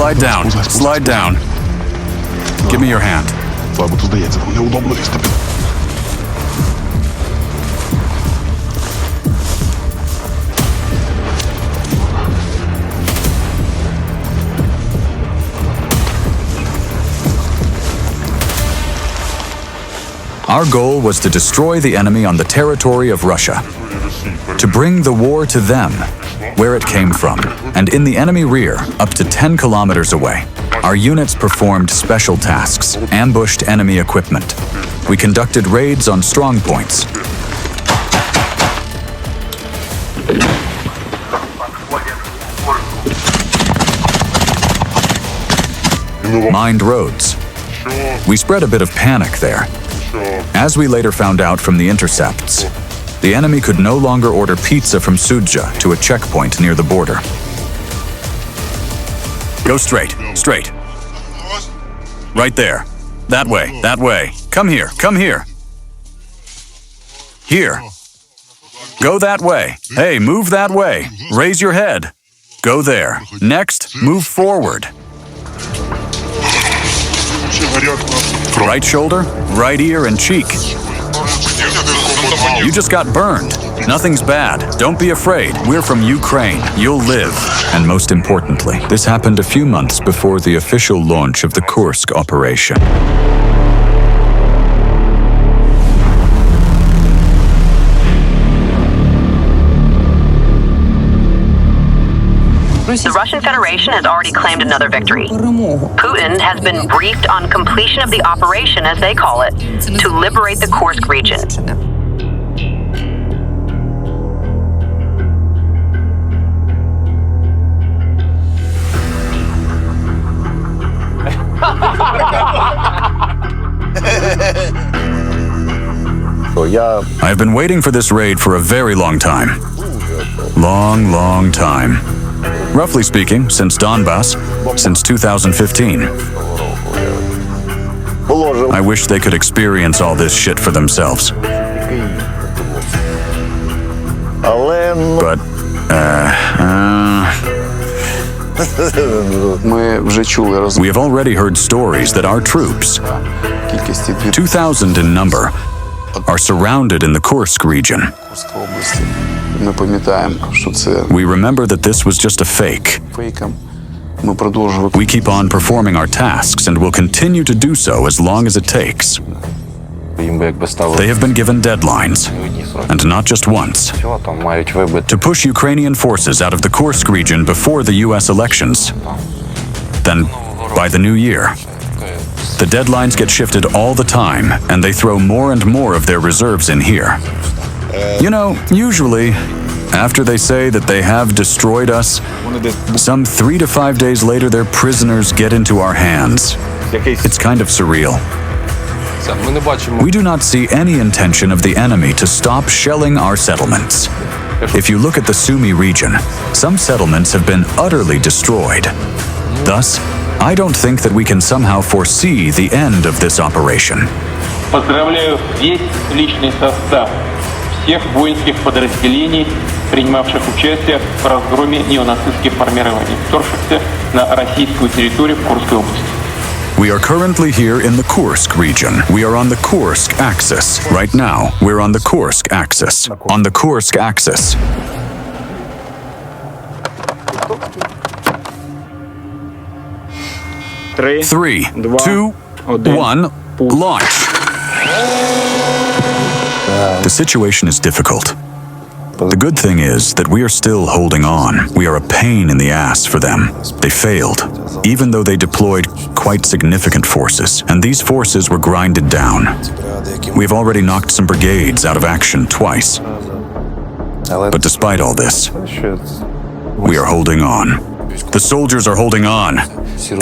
Slide down. Slide down. Give me your hand. Our goal was to destroy the enemy on the territory of Russia, to bring the war to them, where it came from, and in the enemy rear, up to 10 kilometers away. Our units performed special tasks, ambushed enemy equipment. We conducted raids on strong points. Mined roads. We spread a bit of panic there. As we later found out from the intercepts, the enemy could no longer order pizza from Sudzha to a checkpoint near the border. Go straight, straight. Right there. That way, that way. Come here, come here. Here. Go that way. Hey, move that way. Raise your head. Go there. Next, move forward. Right shoulder, right ear, and cheek. You just got burned. Nothing's bad. Don't be afraid. We're from Ukraine. You'll live. And most importantly, this happened a few months before the official launch of the Kursk operation. The Russian Federation has already claimed another victory. Putin has been briefed on completion of the operation, as they call it, to liberate the Kursk region. I've been waiting for this raid for a very long time. Long time. Roughly speaking, since Donbass, since 2015. I wish they could experience all this shit for themselves. But, we have already heard stories that our troops, 2,000 in number, are surrounded in the Kursk region. We remember that this was just a fake. We keep on performing our tasks and will continue to do so as long as it takes. They have been given deadlines, and not just once, to push Ukrainian forces out of the Kursk region before the US elections. Then, by the new year, the deadlines get shifted all the time, and they throw more and more of their reserves in here. You know, usually, after they say that they have destroyed us, some 3 to 5 days later their prisoners get into our hands. It's kind of surreal. We do not see any intention of the enemy to stop shelling our settlements. If you look at the Sumy region, some settlements have been utterly destroyed. Thus, I don't think that we can somehow foresee the end of this operation. Поздравляю весь личный состав всех воинских подразделений, принимавших участие в разгроме неонацистских формирований, вторгшихся на российскую территорию в Курской области. We are currently here in the Kursk region. We are on the Kursk axis. Right now, we're on the Kursk axis. On the Kursk axis. Three, two, one, launch. The situation is difficult. The good thing is that we are still holding on. We are a pain in the ass for them. They failed, even though they deployed quite significant forces, and these forces were grinded down. We've already knocked some brigades out of action twice. But despite all this, we are holding on. The soldiers are holding on.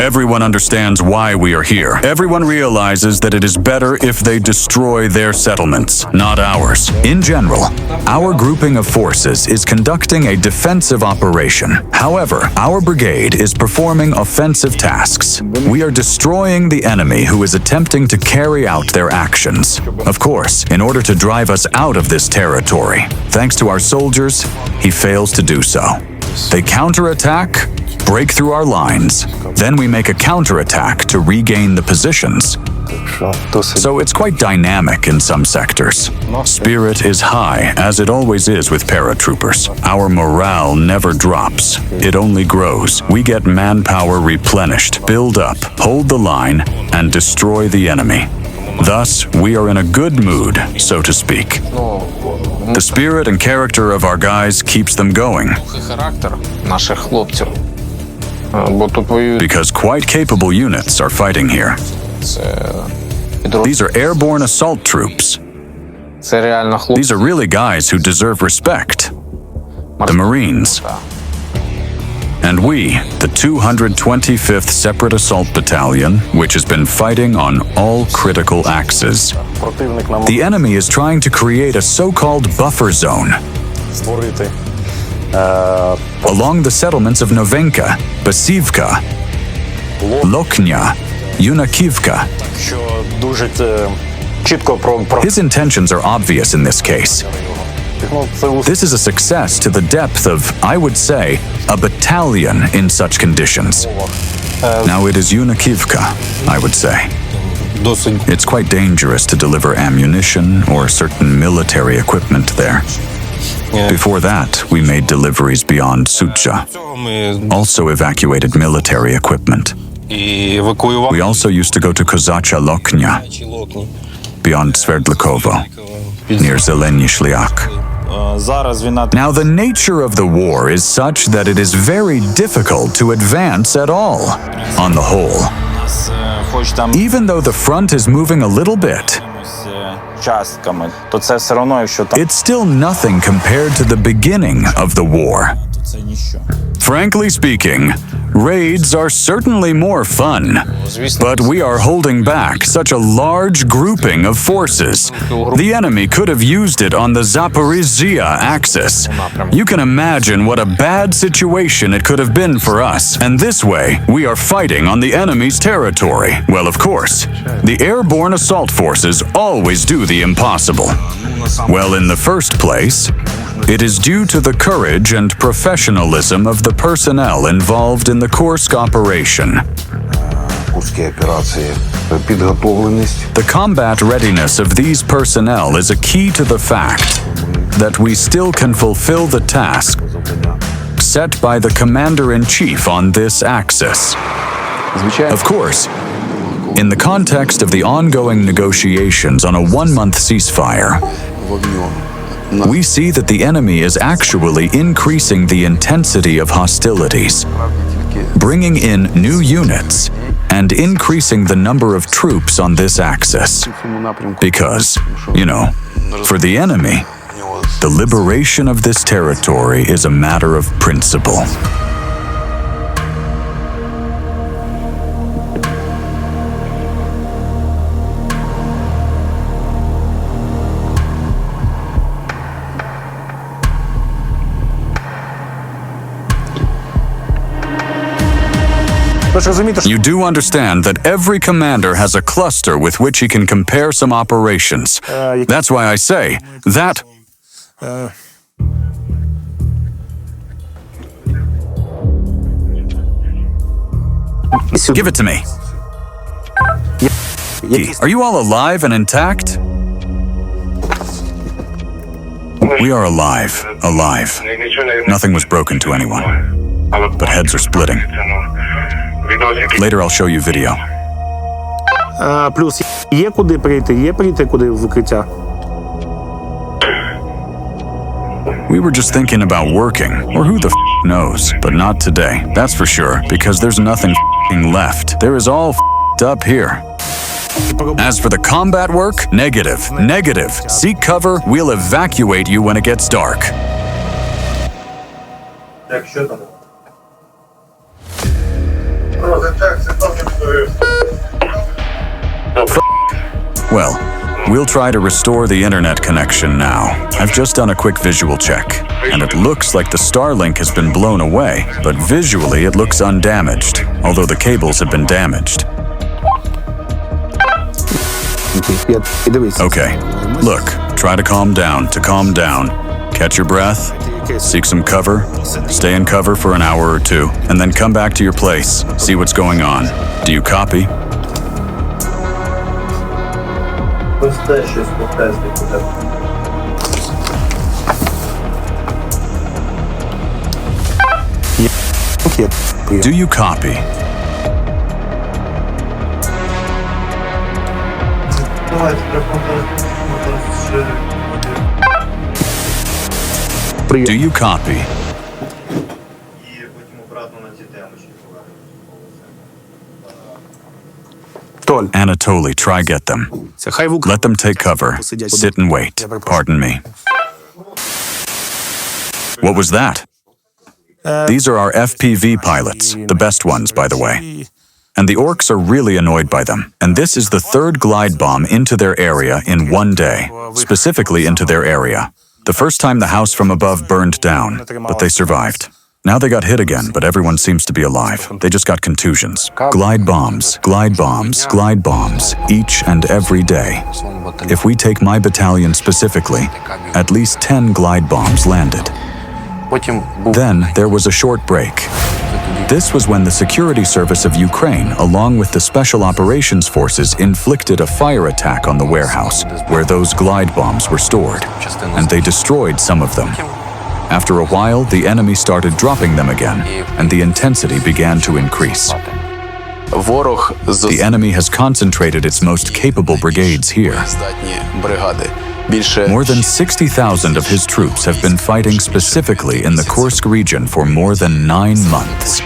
Everyone understands why we are here. Everyone realizes that it is better if they destroy their settlements, not ours. In general, our grouping of forces is conducting a defensive operation. However, our brigade is performing offensive tasks. We are destroying the enemy who is attempting to carry out their actions. Of course, in order to drive us out of this territory, thanks to our soldiers, he fails to do so. They counterattack, break through our lines. Then we make a counterattack to regain the positions. So it's quite dynamic in some sectors. Spirit is high, as it always is with paratroopers. Our morale never drops. It only grows. We get manpower replenished, build up, hold the line, and destroy the enemy. Thus, we are in a good mood, so to speak. The spirit and character of our guys keeps them going. Because quite capable units are fighting here. These are airborne assault troops. These are really guys who deserve respect. The Marines. And we, the 225th Separate Assault Battalion, which has been fighting on all critical axes. The enemy is trying to create a so-called buffer zone along the settlements of Novenka, Basivka, Loknya, Yunakivka. His intentions are obvious in this case. This is a success to the depth of, I would say, a battalion in such conditions. Now it is Yunakivka, I would say. It's quite dangerous to deliver ammunition or certain military equipment there. Before that, we made deliveries beyond Sucha. Also evacuated military equipment. We also used to go to Kozacha Loknya, beyond Sverdlikovo, near Zeleny Shliak. Now, the nature of the war is such that it is very difficult to advance at all, on the whole. Even though the front is moving a little bit, it's still nothing compared to the beginning of the war. Frankly speaking, raids are certainly more fun, but we are holding back such a large grouping of forces. The enemy could have used it on the Zaporizhzhia axis. You can imagine what a bad situation it could have been for us. And this way, we are fighting on the enemy's territory. Well, of course, the airborne assault forces always do the impossible. Well, in the first place, it is due to the courage and professionalism of the personnel involved in the Kursk operation. The combat readiness of these personnel is a key to the fact that we still can fulfill the task set by the commander-in-chief on this axis. Of course, in the context of the ongoing negotiations on a one-month ceasefire, we see that the enemy is actually increasing the intensity of hostilities, bringing in new units, and increasing the number of troops on this axis. Because, for the enemy, the liberation of this territory is a matter of principle. You do understand that every commander has a cluster with which he can compare some operations. That's why I say that... Give it to me. Are you all alive and intact? We are alive. Nothing was broken to anyone, but heads are splitting. Later I'll show you video. Плюс є куди прийти куди в укриття. We were just thinking about working, or who the knows, but not today, that's for sure, because there's nothing left. There is all up here. As for the combat work, negative. Seek cover, we'll evacuate you when it gets dark. Well, we'll try to restore the internet connection now. I've just done a quick visual check, and it looks like the Starlink has been blown away, but visually it looks undamaged, although the cables have been damaged. Okay, look, try to calm down. Catch your breath, seek some cover, stay in cover for an hour or two, and then come back to your place. See what's going on. Do you copy? Do you copy? Do you copy? Anatoly, try get them. Let them take cover. Sit and wait. Pardon me. What was that? These are our FPV pilots, the best ones, by the way. And the orcs are really annoyed by them. And this is the third glide bomb into their area in one day, specifically into their area. The first time the house from above burned down, but they survived. Now they got hit again, but everyone seems to be alive. They just got contusions. Glide bombs, glide bombs, glide bombs, each and every day. If we take my battalion specifically, at least 10 glide bombs landed. Then there was a short break. This was when the security service of Ukraine, along with the Special Operations Forces, inflicted a fire attack on the warehouse where those glide bombs were stored, and they destroyed some of them. After a while, the enemy started dropping them again, and the intensity began to increase. The enemy has concentrated its most capable brigades here. More than 60,000 of his troops have been fighting specifically in the Kursk region for more than 9 months.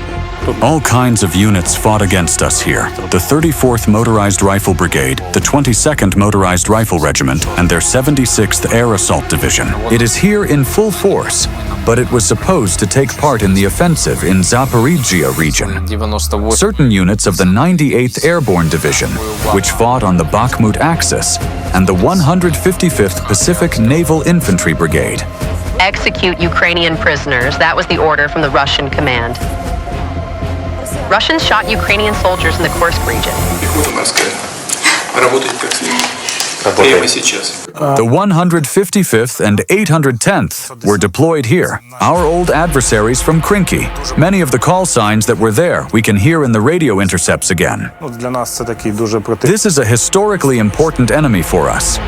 All kinds of units fought against us here. The 34th Motorized Rifle Brigade, the 22nd Motorized Rifle Regiment, and their 76th Air Assault Division. It is here in full force, but it was supposed to take part in the offensive in Zaporizhia region. Certain units of the 98th Airborne Division, which fought on the Bakhmut axis, and the 155th Pacific Naval Infantry Brigade. Execute Ukrainian prisoners. That was the order from the Russian command. Russians shot Ukrainian soldiers in the Kursk region. The 155th and 810th were deployed here, our old adversaries from Krinky. Many of the call signs that were there we can hear in the radio intercepts again. This is a historically important enemy for us.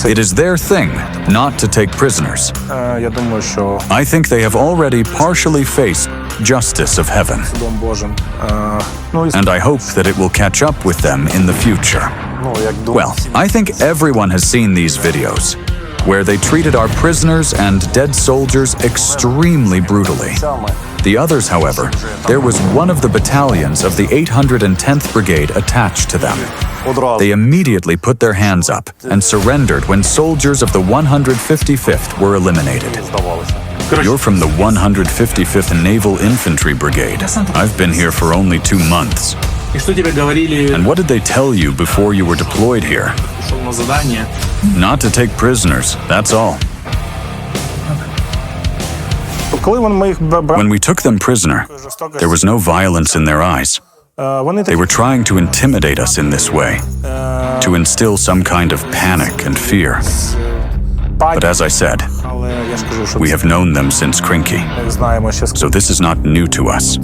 It is their thing not to take prisoners. I think they have already partially faced justice of heaven. And I hope that it will catch up with them in the future. Well, I think everyone has seen these videos, where they treated our prisoners and dead soldiers extremely brutally. The others, however, there was one of the battalions of the 810th Brigade attached to them. They immediately put their hands up and surrendered when soldiers of the 155th were eliminated. You're from the 155th Naval Infantry Brigade. I've been here for only 2 months. And what did they tell you before you were deployed here? Not to take prisoners, that's all. When we took them prisoner, there was no violence in their eyes. They were trying to intimidate us in this way, to instill some kind of panic and fear. But as I said, we have known them since Krinky, so this is not new to us.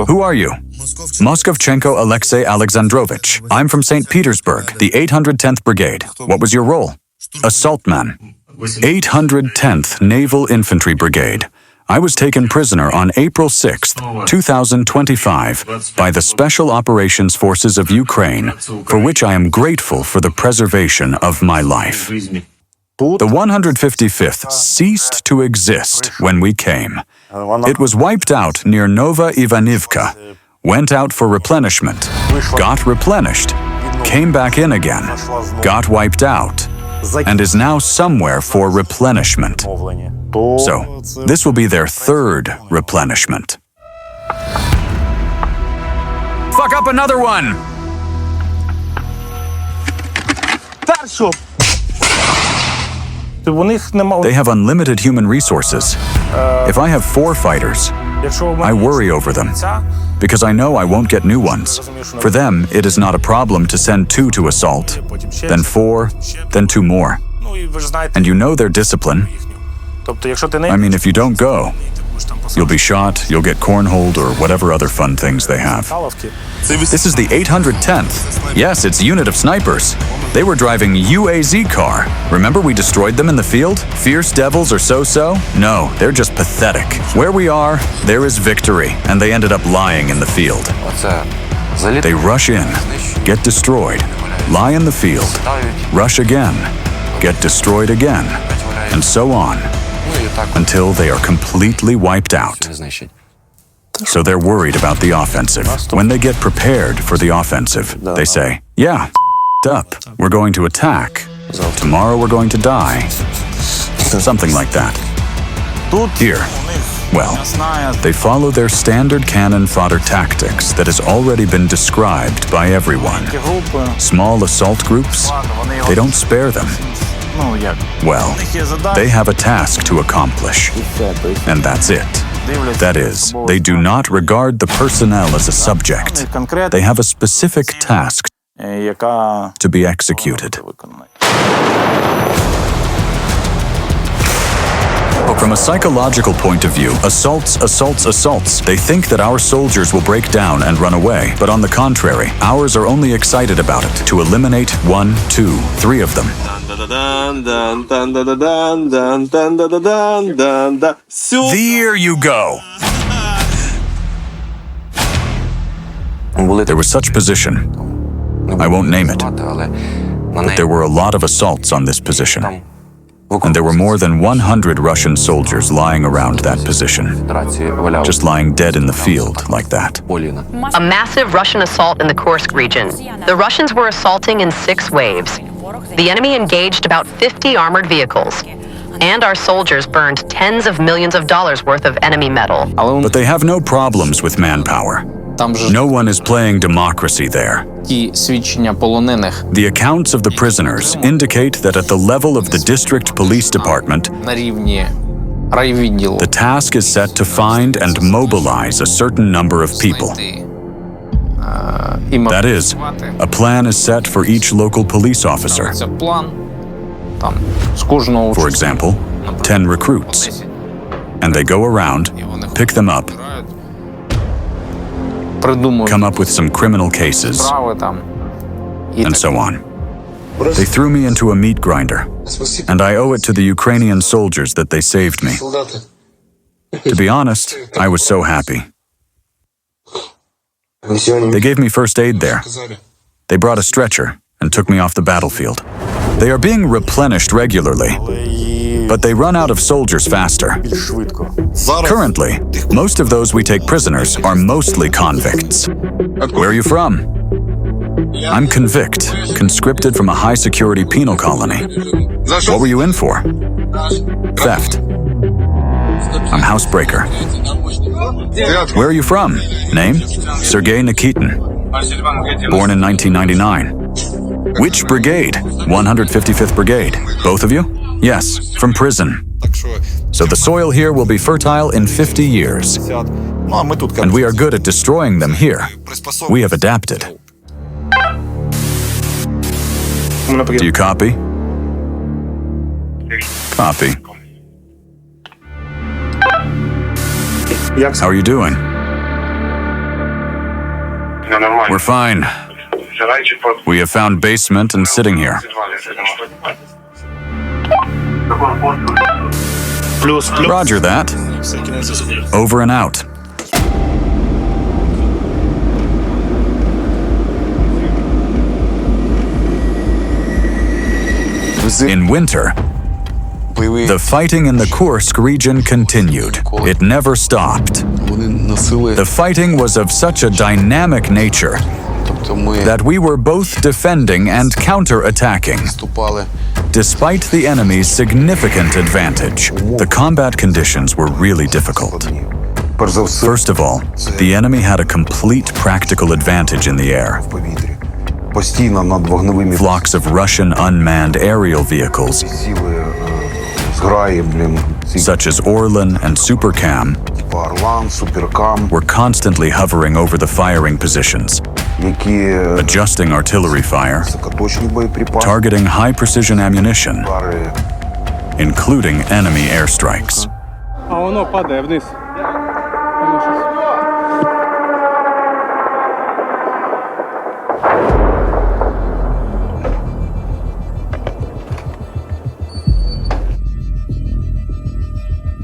Who are you? Moskovchenko Alexei Alexandrovich. I'm from St. Petersburg, the 810th Brigade. What was your role? Assaultman. 810th Naval Infantry Brigade. I was taken prisoner on April 6, 2025, by the Special Operations Forces of Ukraine, for which I am grateful for the preservation of my life. The 155th ceased to exist when we came. It was wiped out near Nova Ivanivka, went out for replenishment, got replenished, came back in again, got wiped out, and is now somewhere for replenishment. So, this will be their 3rd replenishment. Fuck up another one! У них нема... They have unlimited human resources. If I have 4 fighters, I worry over them, because I know I won't get new ones. For them, it is not a problem to send 2 to assault, then 4, then 2 more. Ну, і ви ж знаєте, And you know their discipline. тобто, якщо ти не... I mean, if you don't go, you'll be shot, you'll get cornholed, or whatever other fun things they have. This is the 810th. Yes, it's a unit of snipers. They were driving UAZ car. Remember we destroyed them in the field? Fierce devils or so-so? No, they're just pathetic. Where we are, there is victory, and they ended up lying in the field. They rush in, get destroyed, lie in the field, rush again, get destroyed again, and so on, until they are completely wiped out. So they're worried about the offensive. When they get prepared for the offensive, they say, yeah, up, we're going to attack. Tomorrow we're going to die. Something like that. Here, well, they follow their standard cannon fodder tactics that has already been described by everyone. Small assault groups, they don't spare them. Well, they have a task to accomplish, and that's it. That is, they do not regard the personnel as a subject. They have a specific task to be executed. From a psychological point of view, assaults. They think that our soldiers will break down and run away, but on the contrary, ours are only excited about it, to eliminate 1, 2, 3 of them. There you go! There was such position. I won't name it, but there were a lot of assaults on this position. And there were more than 100 Russian soldiers lying around that position, just lying dead in the field like that. A massive Russian assault in the Kursk region. The Russians were assaulting in 6 waves. The enemy engaged about 50 armored vehicles. And our soldiers burned tens of millions of dollars worth of enemy metal. But they have no problems with manpower. No one is playing democracy there. The accounts of the prisoners indicate that at the level of the district police department, the task is set to find and mobilize a certain number of people. That is, a plan is set for each local police officer. For example, 10 recruits. And they go around, pick them up, come up with some criminal cases, and so on. They threw me into a meat grinder, and I owe it to the Ukrainian soldiers that they saved me. To be honest, I was so happy. They gave me first aid there. They brought a stretcher and took me off the battlefield. They are being replenished regularly, but they run out of soldiers faster. Currently, most of those we take prisoners are mostly convicts. Where are you from? I'm convict, conscripted from a high-security penal colony. What were you in for? Theft. I'm housebreaker. Where are you from? Name? Sergei Nikitin. Born in 1999. Which brigade? 155th Brigade. Both of you? Yes, from prison. So the soil here will be fertile in 50 years. And we are good at destroying them here. We have adapted. Do you copy? Copy. How are you doing? We're fine. We have found basement and sitting here. Roger that. Over and out. In winter, the fighting in the Kursk region continued. It never stopped. The fighting was of such a dynamic nature that we were both defending and counter-attacking. Despite the enemy's significant advantage, the combat conditions were really difficult. First of all, the enemy had a complete practical advantage in the air. Flocks of Russian unmanned aerial vehicles such as Orlan and Supercam, were constantly hovering over the firing positions, adjusting artillery fire, targeting high-precision ammunition, including enemy airstrikes. А воно падає вниз. Воно щось.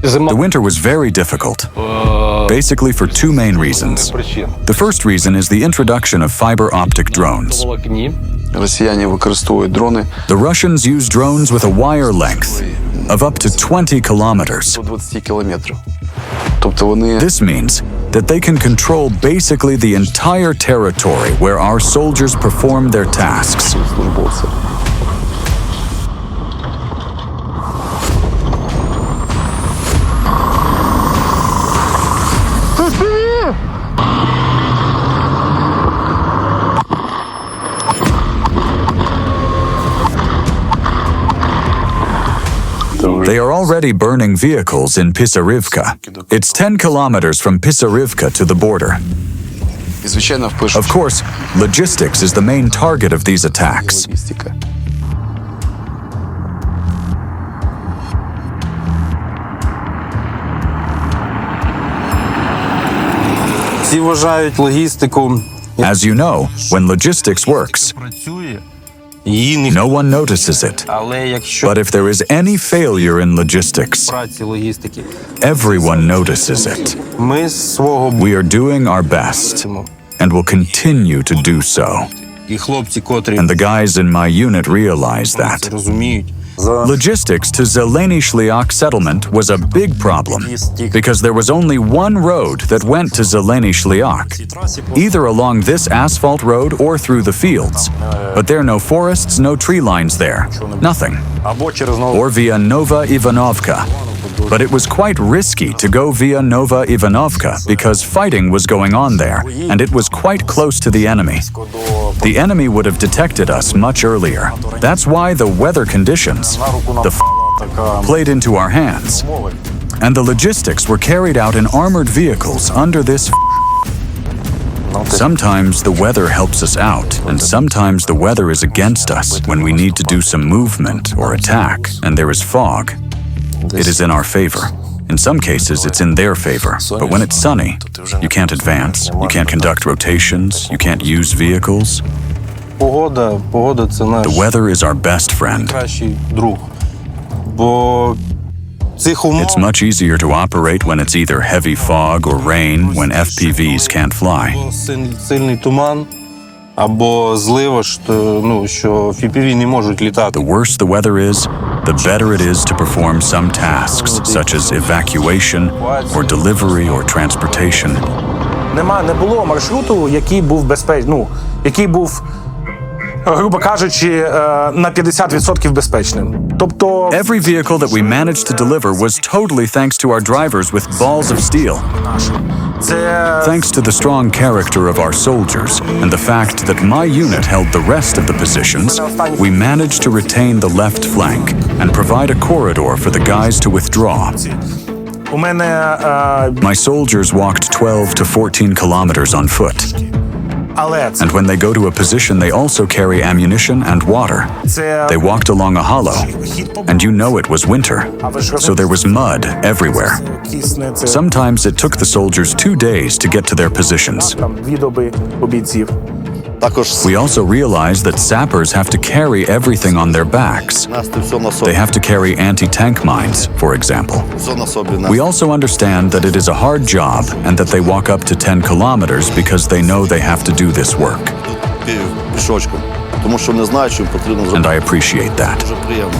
The winter was very difficult, basically for two main reasons. The first reason is the introduction of fiber optic drones. Росіяни використовують дрони The Russians use drones with a wire length of up to 20 kilometers. до 20 кілометрів. Тобто вони This means that they can control basically the entire territory where our soldiers perform their tasks. службовці. They are already burning vehicles in Pisarivka. It's 10 kilometers from Pisarivka to the border. І, звичайно, в першу Of course, logistics is the main target of these attacks. логістика. Всі вважають логістику, As you know, when logistics works, працює, її ніхто. no one notices it. Але якщо But if there is any failure in logistics, праці логістики, everyone notices it. ми з свого We are doing our best боку, and will continue to do so. і хлопці, котрі And the guys in my unit realize це that. розуміють, Logistics to Zeleny Shliak settlement was a big problem because there was only one road that went to Zeleny Shliak, either along this asphalt road or through the fields. But there are no forests, no tree lines there, nothing. Or via Nova Ivanovka. But it was quite risky to go via Nova Ivanovka because fighting was going on there, and it was quite close to the enemy. The enemy would have detected us much earlier. That's why the weather conditions, played into our hands. And the logistics were carried out in armored vehicles under this. Sometimes the weather helps us out, and sometimes the weather is against us when we need to do some movement or attack, and there is fog. It is in our favor. In some cases, it's in their favor. But when it's sunny, you can't advance, you can't conduct rotations, you can't use vehicles. погода це наш The weather is our best friend. кращий друг. Бо цих умов It's much easier to operate when it's either heavy fog or rain when FPVs can't fly. або сильний туман, або злива, що FPV не можуть літати. The worse the weather is, the better it is to perform some tasks, such as evacuation or delivery or transportation. Не було маршруту, який був безпечний, який був, грубо кажучи, на 50% безпечним. Тобто Every vehicle that we managed to deliver was totally thanks to our drivers with balls of steel. це Thanks to the strong character of our soldiers and the fact that my unit held the rest of the positions, we managed to retain the left flank and provide a corridor for the guys to withdraw. у мене My soldiers walked 12 to 14 kilometers on foot. але це And when they go to a position, they also carry ammunition and water. They walked along a hollow, and you know it was winter, so there was mud everywhere. Sometimes it took the soldiers 2 days to get to their positions. там 2 доби у бійців. Також We also realize that sappers have to carry everything on their backs. нести все на They собі. have to carry anti-tank mines, for example. Все на собі We also understand that it is a hard job and that they walk up to 10 kilometers because they know they have to do this work. пішочком. Тому що не знають, що їм потрібно And зробити. I appreciate that. Дуже приємно.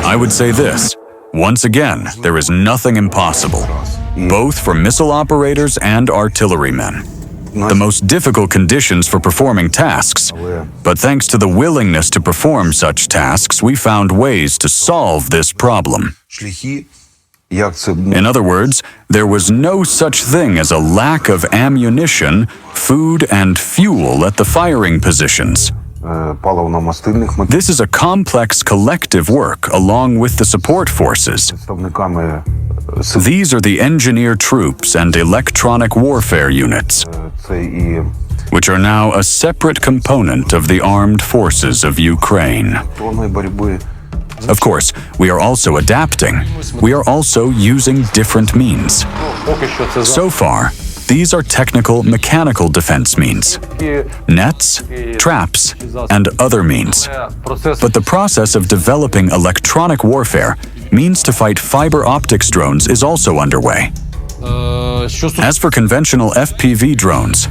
I would say this. Once again, there is nothing impossible, both for missile operators and artillerymen. The most difficult conditions for performing tasks, but thanks to the willingness to perform such tasks, we found ways to solve this problem. In other words, there was no such thing as a lack of ammunition, food, and fuel at the firing positions. паливно-мастильних This is a complex collective work along with the support forces. представниками These are the engineer troops and electronic warfare units, це і which are now a separate component of the armed forces of Ukraine. електронної боротьби. Of course, we are also adapting. We are also using different means. So far, these are technical mechanical defense means. Nets, traps, and other means. But the process of developing electronic warfare means to fight fiber optics drones is also underway. As for conventional FPV drones,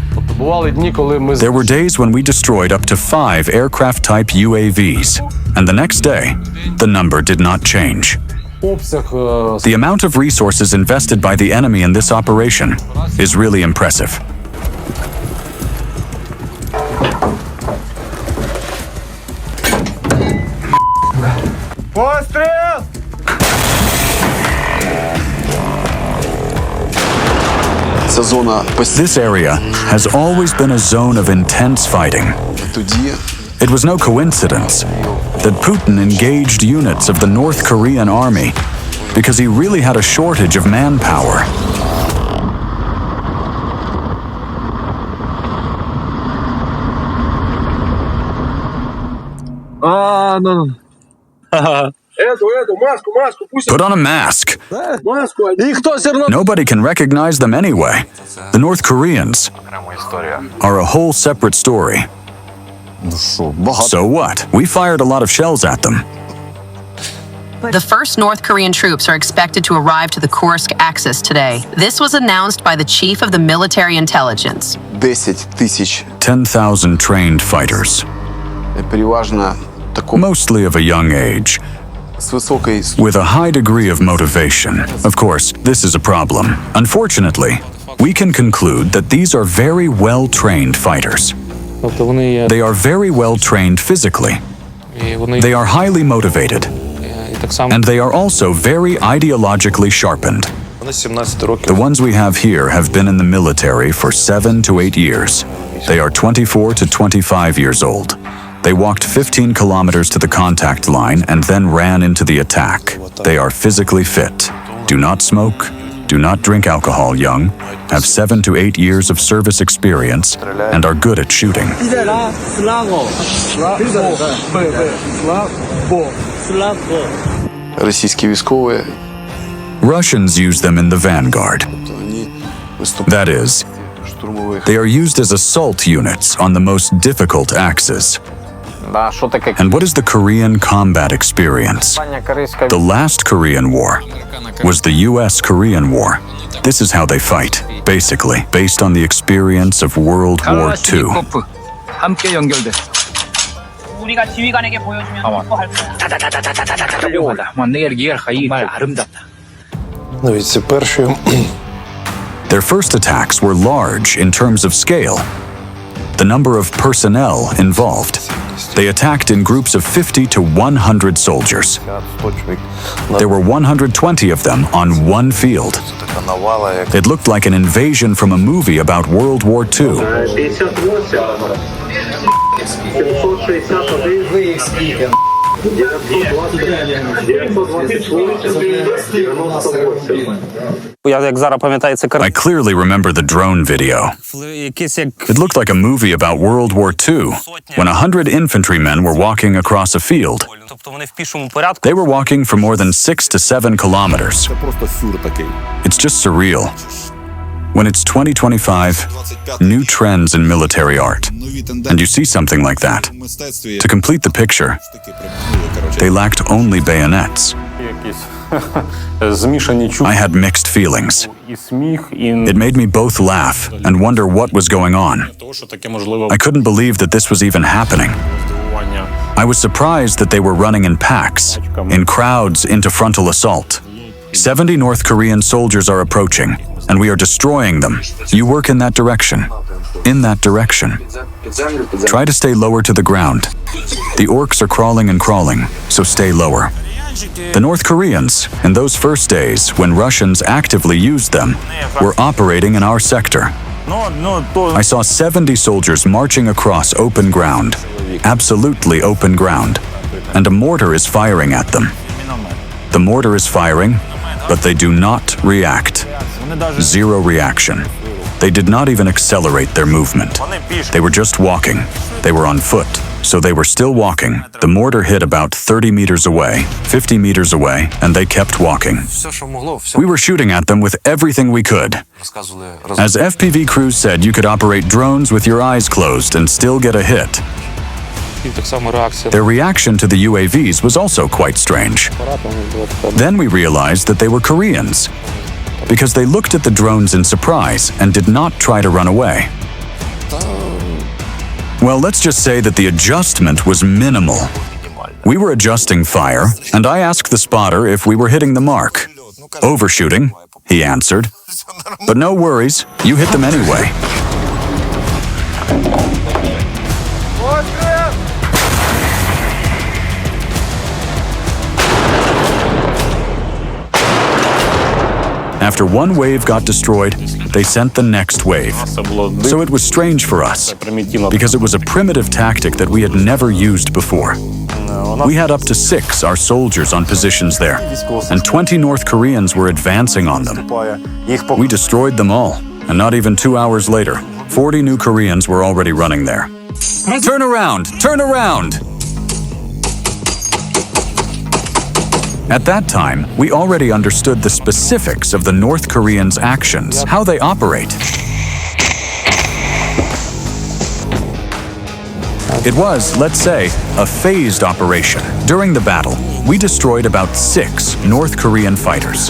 there were days when we destroyed up to 5 aircraft-type UAVs, and the next day, the number did not change. The amount of resources invested by the enemy in this operation is really impressive. Ця зона This area has always been a zone of intense fighting. тоді It was no coincidence that Putin engaged units of the North Korean army because he really had a shortage of manpower. Put on a mask. Nobody can recognize them anyway. The North Koreans are a whole separate story. So what? We fired a lot of shells at them. The first North Korean troops are expected to arrive to the Kursk axis today. This was announced by the chief of the military intelligence. 10,000 10,000 trained fighters, переважно такого mostly of a young age, з високої with a high degree of motivation. Of course, this is a problem. Unfortunately, we can conclude that these are very well-trained fighters. They are very well-trained physically. They are highly motivated. And they are also very ideologically sharpened. The ones we have here have been in the military for 7 to 8 years. They are 24 to 25 years old. They walked 15 kilometers to the contact line and then ran into the attack. They are physically fit, do not smoke, do not drink alcohol young, have 7 to 8 years of service experience, and are good at shooting. російські військові. Russians use them in the vanguard. Вони виступають That is, штурмових. they are used as assault units on the most difficult axes. And what is the Korean combat experience? The last Korean War was the US-Korean War. This is how they fight, basically, based on the experience of World War II. 함께 연결돼. 우리가 지휘관에게 보여주면 할 거야. 훌륭하다. 네가 정말 아름답다. Their first attacks were large in terms of scale. The number of personnel involved. They attacked in groups of 50 to 100 soldiers. There were 120 of them on one field. It looked like an invasion from a movie about World War II. I clearly remember the drone video. It looked like a movie about World War II, when 100 infantrymen were walking across a field. They were walking for more than 6 to 7 kilometers. It's just surreal. When it's 2025, new trends in military art, and you see something like that. To complete the picture, they lacked only bayonets. I had mixed feelings. It made me both laugh and wonder what was going on. I couldn't believe that this was even happening. I was surprised that they were running in packs, in crowds into frontal assault. 70 North Korean soldiers are approaching, and we are destroying them. You work in that direction. In that direction. Try to stay lower to the ground. The orcs are crawling and crawling, so stay lower. The North Koreans, in those first days when Russians actively used them, were operating in our sector. I saw 70 soldiers marching across open ground, absolutely open ground, and a mortar is firing at them. The mortar is firing, but they do not react. Zero reaction. They did not even accelerate their movement. They were just walking. They were on foot, so they were still walking. The mortar hit about 30 meters away, 50 meters away, and they kept walking. We were shooting at them with everything we could. As FPV crews said, you could operate drones with your eyes closed and still get a hit. Their reaction to the UAVs was also quite strange. Then we realized that they were Koreans, because they looked at the drones in surprise and did not try to run away. Well, let's just say that the adjustment was minimal. We were adjusting fire, and I asked the spotter if we were hitting the mark. Overshooting, he answered. But no worries, you hit them anyway. After one wave got destroyed, they sent the next wave. So it was strange for us, because it was a primitive tactic that we had never used before. We had up to 6 our soldiers on positions there, and 20 North Koreans were advancing on them. We destroyed them all, and not even 2 hours later, 40 new Koreans were already running there. Turn around! Turn around! At that time, we already understood the specifics of the North Koreans' actions, how they operate. It was, let's say, a phased operation. During the battle, we destroyed about 6 North Korean fighters.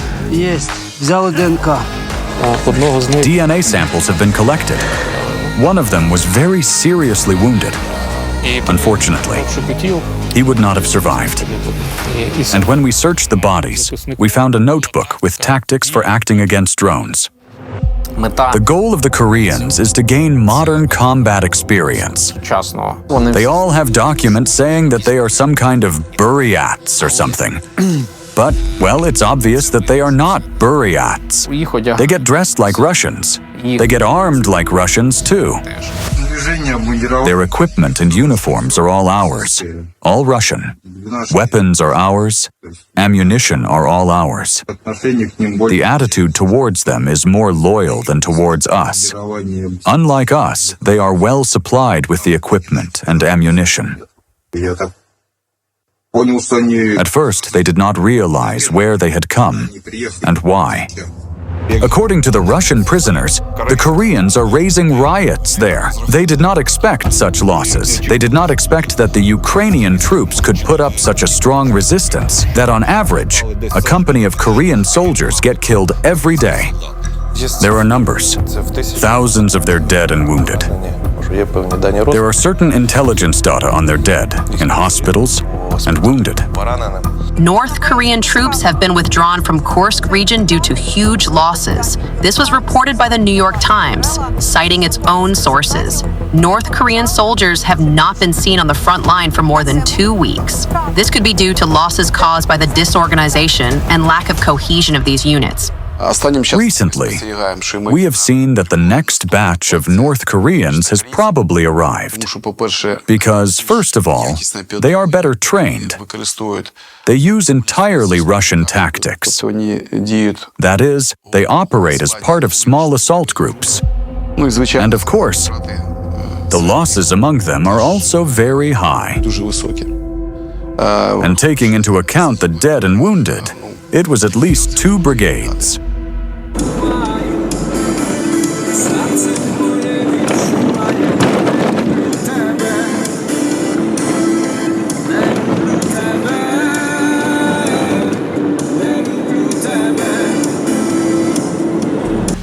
DNA samples have been collected. One of them was very seriously wounded. Unfortunately, he would not have survived. And when we searched the bodies, we found a notebook with tactics for acting against drones. The goal of the Koreans is to gain modern combat experience. They all have documents saying that they are some kind of buryats or something. But, well, it's obvious that they are not buryats. They get dressed like Russians. They get armed like Russians, too. Their equipment and uniforms are all ours, all Russian. Weapons are ours, ammunition are all ours. The attitude towards them is more loyal than towards us. Unlike us, they are well supplied with the equipment and ammunition. At first, they did not realize where they had come and why. According to the Russian prisoners, the Koreans are raising riots there. They did not expect such losses. They did not expect that the Ukrainian troops could put up such a strong resistance, that on average, a company of Korean soldiers get killed every day. There are numbers, thousands of their dead and wounded. There are certain intelligence data on their dead, in hospitals, and wounded. North Korean troops have been withdrawn from Kursk region due to huge losses. This was reported by the New York Times, citing its own sources. North Korean soldiers have not been seen on the front line for more than 2 weeks. This could be due to losses caused by the disorganization and lack of cohesion of these units. Recently, we have seen that the next batch of North Koreans has probably arrived. Because, first of all, they are better trained. They use entirely Russian tactics. That is, they operate as part of small assault groups. And of course, the losses among them are also very high. And taking into account the dead and wounded, it was at least 2 brigades.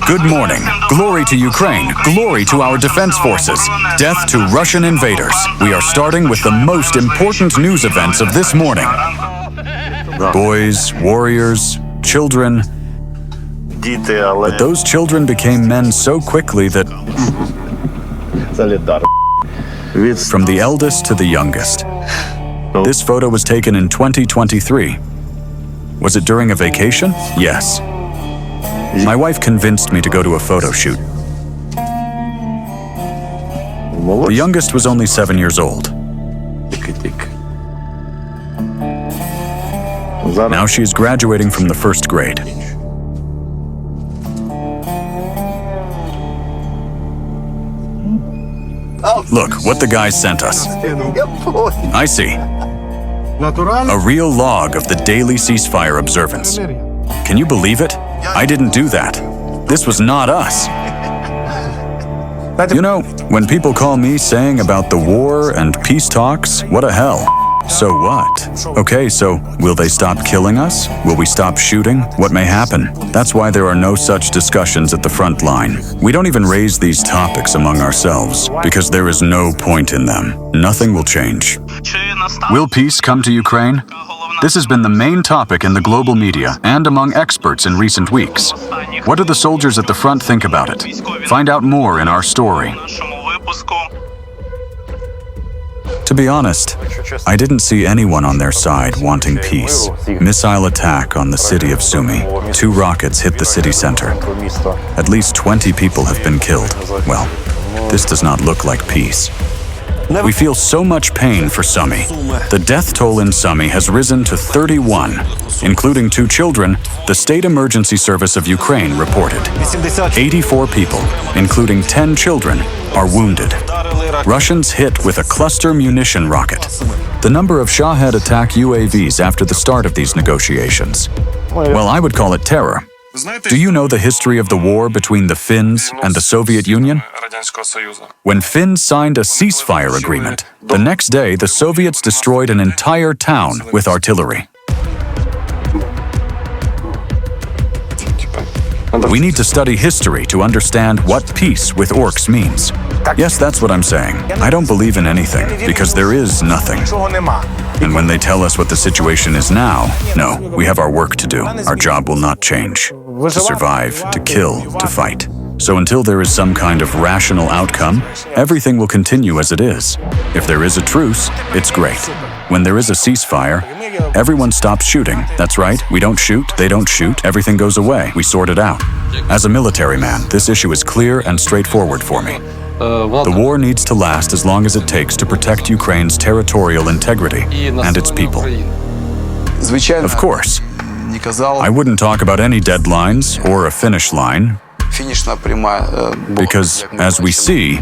Good morning. Glory to Ukraine. Glory to our defense forces. Death to Russian invaders. We are starting with the most important news events of this morning. Boys, warriors, children. But those children became men so quickly that... From the eldest to the youngest. This photo was taken in 2023. Was it during a vacation? Yes. My wife convinced me to go to a photo shoot. The youngest was only 7 years old. Now she is graduating from the first grade. Look what the guys sent us. I see. A real log of the daily ceasefire observance. Can you believe it? I didn't do that. This was not us. You know, when people call me saying about the war and peace talks, what a hell. So what? Okay, so will they stop killing us? Will we stop shooting? What may happen? That's why there are no such discussions at the front line. We don't even raise these topics among ourselves, because there is no point in them. Nothing will change. Will peace come to Ukraine? This has been the main topic in the global media and among experts in recent weeks. What do the soldiers at the front think about it? Find out more in our story. To be honest, I didn't see anyone on their side wanting peace. Missile attack on the city of Sumy. 2 rockets hit the city center. At least 20 people have been killed. Well, this does not look like peace. We feel so much pain for Sumy. The death toll in Sumy has risen to 31, including 2 children, the State Emergency Service of Ukraine reported. 84 people, including 10 children, are wounded. Russians hit with a cluster munition rocket. The number of Shahed attack UAVs after the start of these negotiations. Well, I would call it terror. Do you know the history of the war between the Finns and the Soviet Union? When Finns signed a ceasefire agreement, the next day the Soviets destroyed an entire town with artillery. We need to study history to understand what peace with orcs means. Yes, that's what I'm saying. I don't believe in anything, because there is nothing. And when they tell us what the situation is now, no, we have our work to do. Our job will not change. To survive, to kill, to fight. So until there is some kind of rational outcome, everything will continue as it is. If there is a truce, it's great. When there is a ceasefire, everyone stops shooting. That's right, we don't shoot, they don't shoot, everything goes away, we sort it out. As a military man, this issue is clear and straightforward for me. The war needs to last as long as it takes to protect Ukraine's territorial integrity and its people. Of course, I wouldn't talk about any deadlines or a finish line, because, as we see,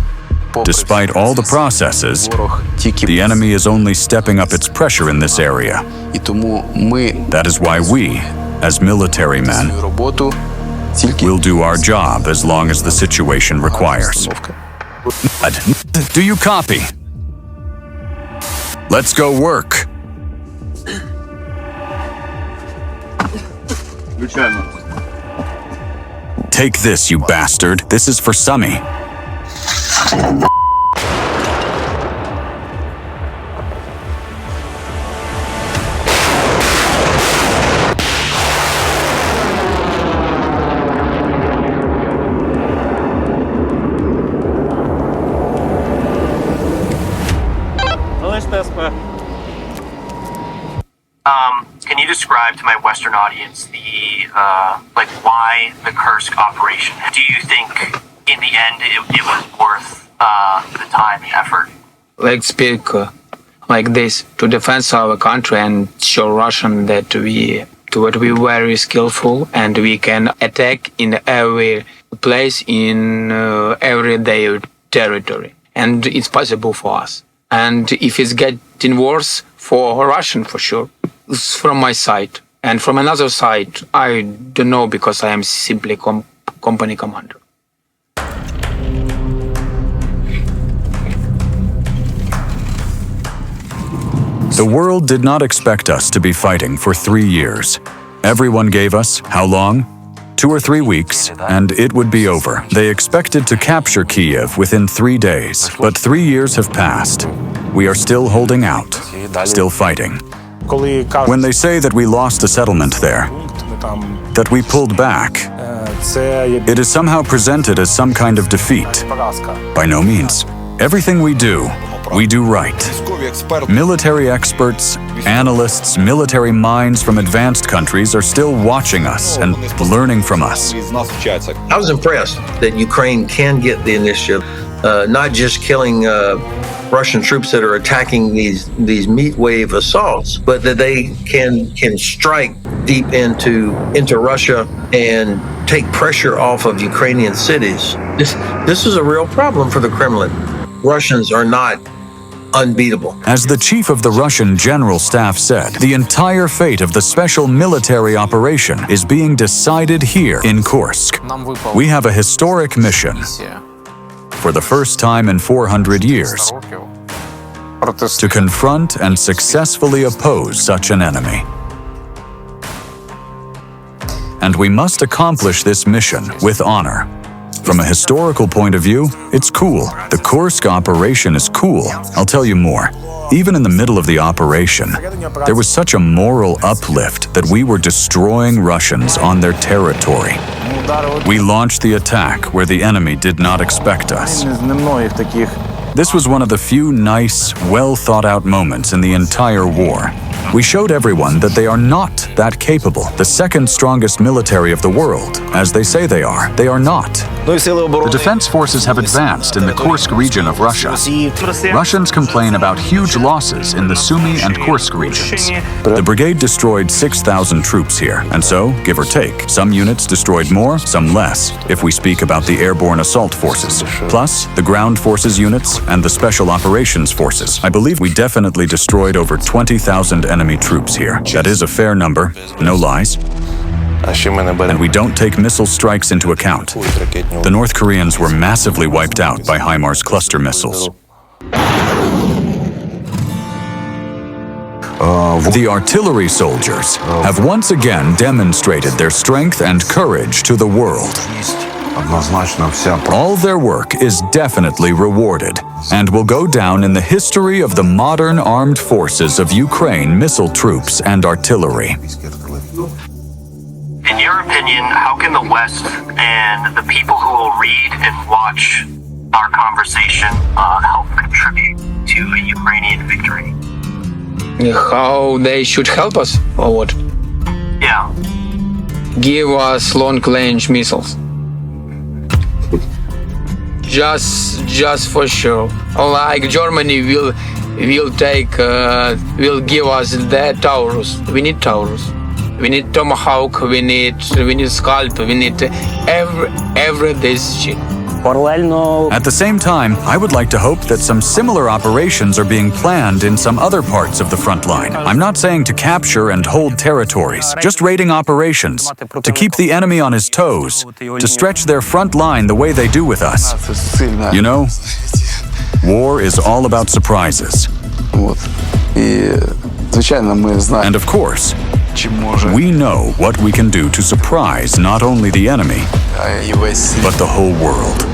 despite all the processes, the enemy is only stepping up its pressure in this area. That is why we, as military men, will do our job as long as the situation requires. Do you copy? Let's go work. Take this, you bastard. This is for Sumy. Can you describe to my Western audience the why the Kursk operation? Do you think in the end it was worth the time and effort? Let's speak like this to defend our country and show Russian that we very skillful and we can attack in every place in every their territory, and it's possible for us. And if it's getting worse for Russian, for sure, it's from my side. And from another side, I don't know, because I am simply company commander. The world did not expect us to be fighting for 3 years. Everyone gave us, how long? 2 or 3 weeks, and it would be over. They expected to capture Kiev within 3 days, but 3 years have passed. We are still holding out, still fighting. When they say that we lost a settlement there, that we pulled back, it is somehow presented as some kind of defeat. By no means. Everything we do right. Military experts, analysts, military minds from advanced countries are still watching us and learning from us. I was impressed that Ukraine can get the initiative not just killing Russian troops that are attacking these meat wave assaults, but that they can strike deep into Russia and take pressure off of Ukrainian cities. This is a real problem for the Kremlin. Russians are not unbeatable. As the chief of the Russian General Staff said, the entire fate of the special military operation is being decided here in Kursk. We have a historic mission. For the first time in 400 years, to confront and successfully oppose such an enemy. And we must accomplish this mission with honor. From a historical point of view, it's cool. The Kursk operation is cool. I'll tell you more. Even in the middle of the operation, there was such a moral uplift that we were destroying Russians on their territory. We launched the attack where the enemy did not expect us. This was one of the few nice, well-thought-out moments in the entire war. We showed everyone that they are not that capable. The second strongest military of the world, as they say they are not. The defense forces have advanced in the Kursk region of Russia. Russians complain about huge losses in the Sumy and Kursk regions. The brigade destroyed 6,000 troops here, and so, give or take, some units destroyed more, some less, if we speak about the airborne assault forces, plus the ground forces units and the special operations forces. I believe we definitely destroyed over 20,000 enemy troops here. That is a fair number, no lies. And we don't take missile strikes into account. The North Koreans were massively wiped out by HIMARS cluster missiles. The artillery soldiers have once again demonstrated their strength and courage to the world. All their work is definitely rewarded and will go down in the history of the modern armed forces of Ukraine missile troops and artillery. In your opinion, how can the West and the people who will read and watch our conversation help contribute to a Ukrainian victory? How they should help us, or what? Yeah. Give us long-range missiles. Just for sure. Like Germany will give us the Taurus. We need Taurus. We need Tomahawk. We need Scalp. We need every this shit. At the same time, I would like to hope that some similar operations are being planned in some other parts of the front line. I'm not saying to capture and hold territories, just raiding operations, to keep the enemy on his toes, to stretch their front line the way they do with us. You know, war is all about surprises. And of course, we know what we can do to surprise not only the enemy, but the whole world.